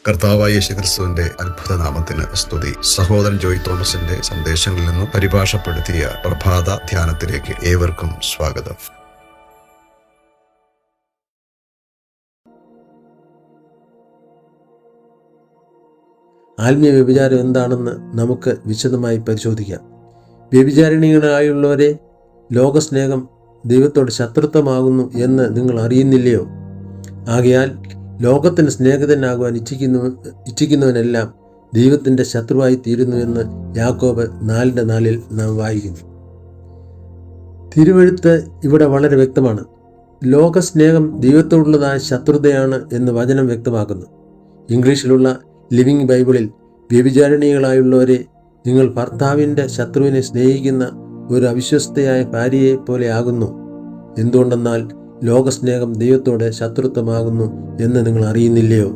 കർത്താവായ യേശുക്രിസ്തുവിന്റെ അത്ഭുത നാമത്തിന് സ്തുതി. സഹോദരൻ ജോയ് തോമസിന്റെ സന്ദേശങ്ങളിൽ നിന്നും പരിഭാഷപ്പെടുത്തിയ പ്രഭാത ധ്യാനത്തിലേക്ക് ഏവർക്കും സ്വാഗതം. ആത്മീയ വ്യഭിചാരം എന്താണെന്ന് നമുക്ക് വിശദമായി പരിശോധിക്കാം. വ്യഭിചാരിണികളായുള്ളവരെ, ലോകസ്നേഹം ദൈവത്തോട് ശത്രുത്വമാകുന്നു എന്ന് നിങ്ങൾ അറിയുന്നില്ലയോ? ആകയാൽ ലോകത്തിന് സ്നേഹിതനാകുവാൻ ഇച്ഛിക്കുന്നവനെല്ലാം ദൈവത്തിൻ്റെ ശത്രുവായി തീരുന്നുവെന്ന് യാക്കോബ് 4:4 നാം വായിക്കുന്നു. തിരുവെഴുത്ത് ഇവിടെ വളരെ വ്യക്തമാണ്. ലോകസ്നേഹം ദൈവത്തോടുള്ളതായ ശത്രുതയാണ് എന്ന് വചനം വ്യക്തമാക്കുന്നു. ഇംഗ്ലീഷിലുള്ള ലിവിങ് ബൈബിളിൽ വ്യഭിചാരിണികളായുള്ളവരെ, നിങ്ങൾ ഭർത്താവിൻ്റെ ശത്രുവിനെ സ്നേഹിക്കുന്ന ഒരു അവിശ്വസ്തയായ ഭാര്യയെ പോലെ ആകുന്നു. എന്തുകൊണ്ടെന്നാൽ ലോകസ്നേഹം ദൈവത്തോട് ശത്രുത്വമാകുന്നു എന്ന് നിങ്ങൾ അറിയുന്നില്ലയോ?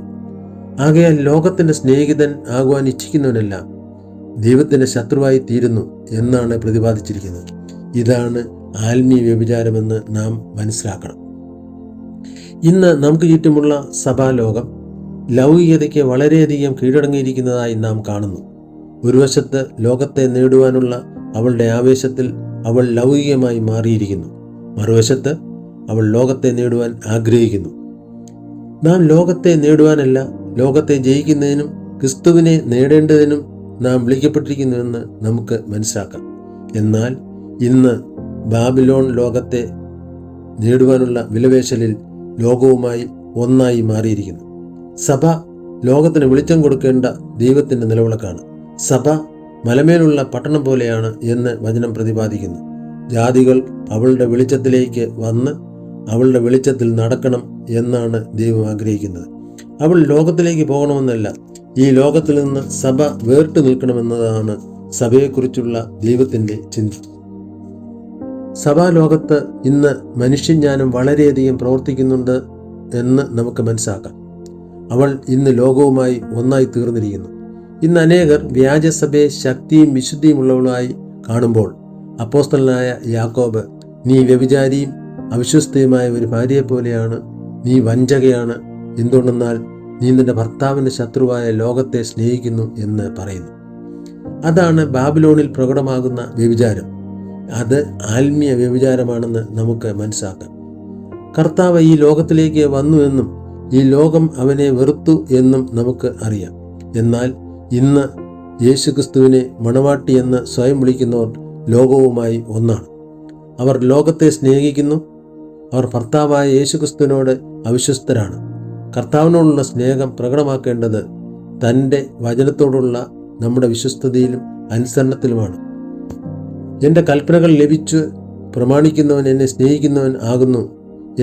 ആകയാൽ ലോകത്തിൻ്റെ സ്നേഹിതൻ ആകുവാൻ ഇച്ഛിക്കുന്നവനെല്ലാം ദൈവത്തിൻ്റെ ശത്രുവായി തീരുന്നു എന്നാണ് പ്രതിപാദിച്ചിരിക്കുന്നത്. ഇതാണ് ആത്മീയ വ്യഭിചാരമെന്ന് നാം മനസ്സിലാക്കണം. ഇന്ന് നമുക്ക് ചുറ്റുമുള്ള സഭാലോകം ലൗകികതയ്ക്ക് വളരെയധികം കീഴടങ്ങിയിരിക്കുന്നതായി നാം കാണുന്നു. ഒരു വശത്ത് ലോകത്തെ നേടുവാനുള്ള അവളുടെ ആവേശത്തിൽ അവൾ ലൗകികമായി മാറിയിരിക്കുന്നു. മറുവശത്ത് അവൾ ലോകത്തെ നേടുവാൻ ആഗ്രഹിക്കുന്നു. നാം ലോകത്തെ നേടുവാനല്ല, ലോകത്തെ ജയിക്കുന്നതിനും ക്രിസ്തുവിനെ നേടേണ്ടതിനും നാം വിളിക്കപ്പെട്ടിരിക്കുന്നുവെന്ന് നമുക്ക് മനസ്സിലാക്കാം. എന്നാൽ ഇന്ന് ബാബിലോൺ ലോകത്തെ നേടുവാനുള്ള വിലപേശലിൽ ലോകവുമായി ഒന്നായി മാറിയിരിക്കുന്നു. സഭ ലോകത്തിന് വെളിച്ചം കൊടുക്കേണ്ട ദൈവത്തിൻ്റെ നിലവിളക്കാണ്. സഭ മലമേലുള്ള പട്ടണം പോലെയാണ് എന്ന് വചനം പ്രതിപാദിക്കുന്നു. ജാതികൾ അവളുടെ വെളിച്ചത്തിലേക്ക് വന്ന് അവളുടെ വെളിച്ചത്തിൽ നടക്കണം എന്നാണ് ദൈവം ആഗ്രഹിക്കുന്നത്. അവൾ ലോകത്തിലേക്ക് പോകണമെന്നല്ല, ഈ ലോകത്തിൽ നിന്ന് സഭ വേറിട്ട് നിൽക്കണമെന്നതാണ് സഭയെക്കുറിച്ചുള്ള ദൈവത്തിൻ്റെ ചിന്ത. സഭാലോകത്ത് ഇന്ന് മനുഷ്യജ്ഞാനം വളരെയധികം പ്രവർത്തിക്കുന്നുണ്ട് എന്ന് നമുക്ക് മനസ്സിലാക്കാം. അവൾ ഇന്ന് ലോകവുമായി ഒന്നായി തീർന്നിരിക്കുന്നു. ഇന്ന് അനേകർ വ്യാജസഭയെ ശക്തിയും വിശുദ്ധിയുമുള്ളവളായി കാണുമ്പോൾ അപ്പോസ്തലനായ യാക്കോബ്, നീ വ്യഭിചാരിയും അവിശ്വസ്തയുമായ ഒരു ഭാര്യയെ പോലെയാണ്, നീ വഞ്ചകയാണ്, എന്തുകൊണ്ടെന്നാൽ നീ നിന്റെ ഭർത്താവിൻ്റെ ശത്രുവായ ലോകത്തെ സ്നേഹിക്കുന്നു എന്ന് പറയുന്നു. അതാണ് ബാബിലോണിൽ പ്രകടമാകുന്ന വ്യഭിചാരം. അത് ആത്മീയ വ്യഭിചാരമാണെന്ന് നമുക്ക് മനസ്സിലാക്കാം. കർത്താവ് ഈ ലോകത്തിലേക്ക് വന്നു എന്നും ഈ ലോകം അവനെ വെറുത്തു എന്നും നമുക്ക് അറിയാം. എന്നാൽ ഇന്ന് യേശുക്രിസ്തുവിനെ മണവാട്ടി എന്ന് സ്വയം വിളിക്കുന്നവർ ലോകവുമായി ഒന്നാണ്. അവർ ലോകത്തെ സ്നേഹിക്കുന്നു. അവർ ഭർത്താവായ യേശുക്രിസ്തുവിനോട് അവിശ്വസ്തരാണ്. കർത്താവിനോടുള്ള സ്നേഹം പ്രകടമാക്കേണ്ടത് തൻ്റെ വചനത്തോടുള്ള നമ്മുടെ വിശ്വസ്തതയിലും അനുസരണത്തിലുമാണ്. എൻ്റെ കൽപ്പനകൾ ലഭിച്ച് പ്രമാണിക്കുന്നവൻ എന്നെ സ്നേഹിക്കുന്നവൻ ആകുന്നു.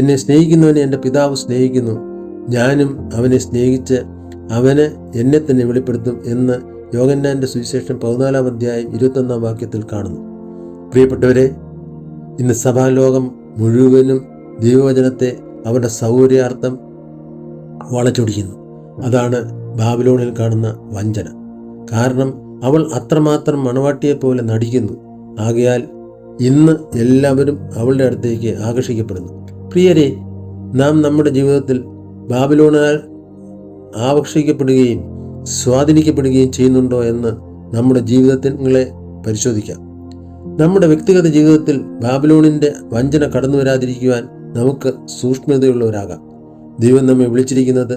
എന്നെ സ്നേഹിക്കുന്നവനെ എൻ്റെ പിതാവ് സ്നേഹിക്കുന്നു. ഞാനും അവനെ സ്നേഹിച്ച് അവന് എന്നെ തന്നെ വെളിപ്പെടുത്തും എന്ന് യോഹന്നാന്റെ സുവിശേഷം 14-ാം അധ്യായം 21-ാം വാക്യത്തിൽ കാണുന്നു. പ്രിയപ്പെട്ടവരെ, ഇന്ന് സഭാലോകം മുഴുവനും ദൈവവചനത്തെ അവരുടെ സൗകര്യാർത്ഥം വളച്ചൊടിക്കുന്നു. അതാണ് ബാബിലോണിൽ കാണുന്ന വഞ്ചന. കാരണം അവൾ അത്രമാത്രം മണവാട്ടിയെപ്പോലെ നടിക്കുന്നു. ആകയാൽ ഇന്ന് എല്ലാവരും അവളുടെ അടുത്തേക്ക് ആകർഷിക്കപ്പെടുന്നു. പ്രിയരെ, നാം നമ്മുടെ ജീവിതത്തിൽ ബാബിലോണാൽ ആകർഷിക്കപ്പെടുകയും സ്വാധീനിക്കപ്പെടുകയും ചെയ്യുന്നുണ്ടോ എന്ന് നമ്മുടെ ജീവിതങ്ങളെ പരിശോധിക്കാം. നമ്മുടെ വ്യക്തിഗത ജീവിതത്തിൽ ബാബിലോണിൻ്റെ വഞ്ചന കടന്നു വരാതിരിക്കുവാൻ നമുക്ക് സൂക്ഷ്മതയുള്ളവരാകാം. ദൈവം നമ്മെ വിളിച്ചിരിക്കുന്നത്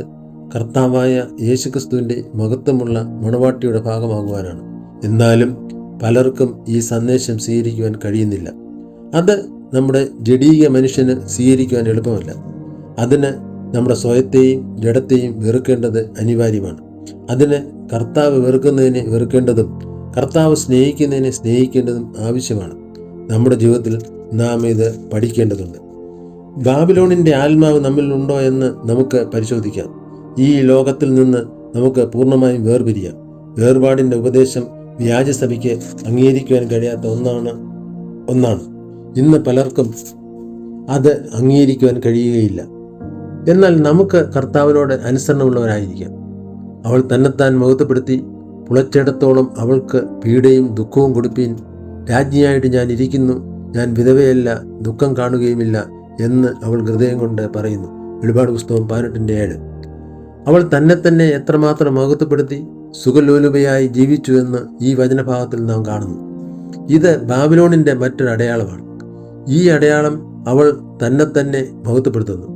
കർത്താവായ യേശുക്രിസ്തുവിൻ്റെ മഹത്വമുള്ള മണവാട്ടിയുടെ ഭാഗമാകുവാനാണ്. എന്നാലും പലർക്കും ഈ സന്ദേശം സ്വീകരിക്കുവാൻ കഴിയുന്നില്ല. അത് നമ്മുടെ ജഡീക മനുഷ്യന് സ്വീകരിക്കുവാൻ എളുപ്പമല്ല. അതിന് നമ്മുടെ സ്വയത്തെയും ജഡത്തെയും വെറുക്കേണ്ടത് അനിവാര്യമാണ്. അതിന് കർത്താവ് വെറുക്കുന്നതിനെ വെറുക്കേണ്ടതും കർത്താവ് സ്നേഹിക്കുന്നതിനെ സ്നേഹിക്കേണ്ടതും ആവശ്യമാണ്. നമ്മുടെ ജീവിതത്തിൽ നാം ഇത് പഠിക്കേണ്ടതുണ്ട്. ബാബിലോണിൻ്റെ ആത്മാവ് നമ്മിൽ ഉണ്ടോ എന്ന് നമുക്ക് പരിശോധിക്കാം. ഈ ലോകത്തിൽ നിന്ന് നമുക്ക് പൂർണ്ണമായും വേർപിരിയാം. വേർപാടിൻ്റെ ഉപദേശം വ്യാജസഭയ്ക്ക് അംഗീകരിക്കുവാൻ കഴിയാത്ത ഒന്നാണ്. ഇന്ന് പലർക്കും അത് അംഗീകരിക്കുവാൻ കഴിയുകയില്ല. എന്നാൽ നമുക്ക് കർത്താവിനോട് അനുസരണമുള്ളവരായിരിക്കാം. അവൾ തന്നെത്താൻ മഹത്വപ്പെടുത്തി, പുളച്ചിടത്തോളം അവൾക്ക് പീഡയും ദുഃഖവും കൊടുപ്പീൻ. രാജ്ഞിയായിട്ട് ഞാൻ ഇരിക്കുന്നു, ഞാൻ വിധവയല്ല, ദുഃഖം കാണുകയുമില്ല എന്ന് അവൾ ഹൃദയം കൊണ്ട് പറയുന്നു. വെളിപാട് പുസ്തകം 18:7. അവൾ തന്നെ തന്നെ എത്രമാത്രം മഹത്വപ്പെടുത്തി സുഖലോലുപയായി ജീവിച്ചുവെന്ന് ഈ വചനഭാഗത്തിൽ നാം കാണുന്നു. ഇത് ബാബിലോണിൻ്റെ മറ്റൊരു അടയാളമാണ്. ഈ അടയാളം അവൾ തന്നെ മഹത്വപ്പെടുത്തുന്നു.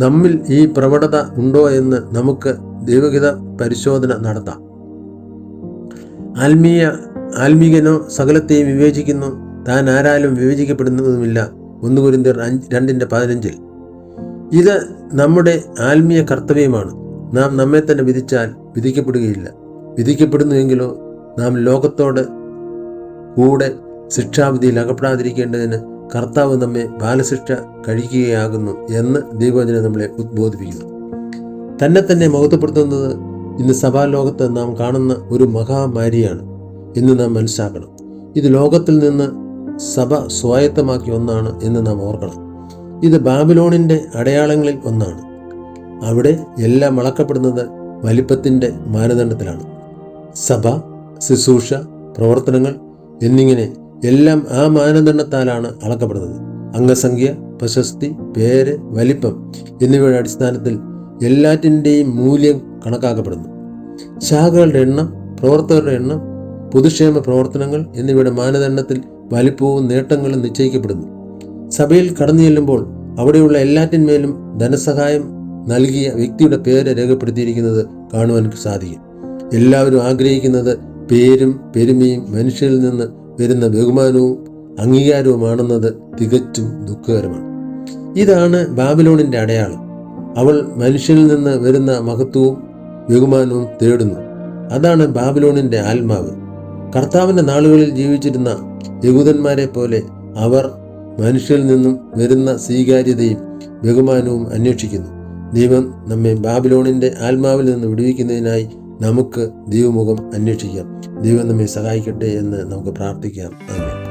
നമ്മിൽ ഈ പ്രവണത ഉണ്ടോ എന്ന് നമുക്ക് ദൈവഹിത പരിശോധന നടത്താം. ആത്മീകനോ സകലത്തെയും വിവേചിക്കുന്നു, താൻ ആരാലും വിവേചിക്കപ്പെടുന്നതുമില്ല. 1 കൊരിന്ത്യർ 2:15. ഇത് നമ്മുടെ ആത്മീയ കർത്തവ്യമാണ്. നാം നമ്മെ തന്നെ വിധിച്ചാൽ വിധിക്കപ്പെടുകയില്ല. വിധിക്കപ്പെടുന്നുവെങ്കിലോ നാം ലോകത്തോട് കൂടെ ശിക്ഷാവിധിയിൽ അകപ്പെടാതിരിക്കേണ്ടതിന് കർത്താവ് നമ്മെ ബാലശിക്ഷ കഴിക്കുകയാകുന്നു എന്ന് ദൈവവചനം നമ്മളെ ഉദ്ബോധിപ്പിക്കുന്നു. തന്നെ മഹത്വപ്പെടുത്തുന്നത് ഇന്ന് സഭാലോകത്ത് നാം കാണുന്ന ഒരു മഹാമാരിയാണ് എന്ന് നാം മനസ്സിലാക്കണം. ഇത് ലോകത്തിൽ നിന്ന് സഭ സ്വായത്തമാക്കിയ ഒന്നാണ് എന്ന് നാം ഓർക്കണം. ഇത് ബാബിലോണിൻ്റെ അടയാളങ്ങളിൽ ഒന്നാണ്. അവിടെ എല്ലാം അളക്കപ്പെടുന്നത് വലിപ്പത്തിൻ്റെ മാനദണ്ഡത്തിലാണ്. സഭ, ശുശ്രൂഷ, പ്രവർത്തനങ്ങൾ എന്നിങ്ങനെ എല്ലാം ആ മാനദണ്ഡത്താലാണ് അളക്കപ്പെടുന്നത്. അംഗസംഖ്യ, പ്രശസ്തി, പേര്, വലിപ്പം എന്നിവയുടെ അടിസ്ഥാനത്തിൽ എല്ലാറ്റിൻ്റെയും മൂല്യം കണക്കാക്കപ്പെടുന്നു. ശാഖകളുടെ എണ്ണം, പ്രവർത്തകരുടെ എണ്ണം, പൊതുക്ഷേമ പ്രവർത്തനങ്ങൾ എന്നിവയുടെ മാനദണ്ഡത്തിൽ വലിപ്പവും നേട്ടങ്ങളും നിശ്ചയിക്കപ്പെടുന്നു. സഭയിൽ കടന്നു ചെല്ലുമ്പോൾ അവിടെയുള്ള എല്ലാറ്റിന്മേലും ധനസഹായം നൽകിയ വ്യക്തിയുടെ പേര് രേഖപ്പെടുത്തിയിരിക്കുന്നത് കാണുവാൻ സാധിക്കും. എല്ലാവരും ആഗ്രഹിക്കുന്നത് പേരും പെരുമയും മനുഷ്യരിൽ നിന്ന് വരുന്ന ബഹുമാനവും അംഗീകാരവുമാണെന്നത് തികച്ചും ദുഃഖകരമാണ്. ഇതാണ് ബാബിലോണിൻ്റെ അടയാളം. അവൾ മനുഷ്യരിൽ നിന്ന് വരുന്ന മഹത്വവും ബഹുമാനവും തേടുന്നു. അതാണ് ബാബിലോണിൻ്റെ ആത്മാവ്. കർത്താവിൻ്റെ നാളുകളിൽ ജീവിച്ചിരുന്ന യഹൂദന്മാരെ പോലെ അവർ മനുഷ്യരിൽ നിന്നും വരുന്ന സ്വീകാര്യതയും ബഹുമാനവും അന്വേഷിക്കുന്നു. ദൈവം നമ്മെ ബാബിലോണിൻ്റെ ആത്മാവിൽ നിന്ന് വിടുവിക്കുന്നതിനായി നമുക്ക് ദൈവമുഖം അന്വേഷിക്കാം. ദൈവം നമ്മെ സഹായിക്കട്ടെ എന്ന് നമുക്ക് പ്രാർത്ഥിക്കാം. ആമേൻ.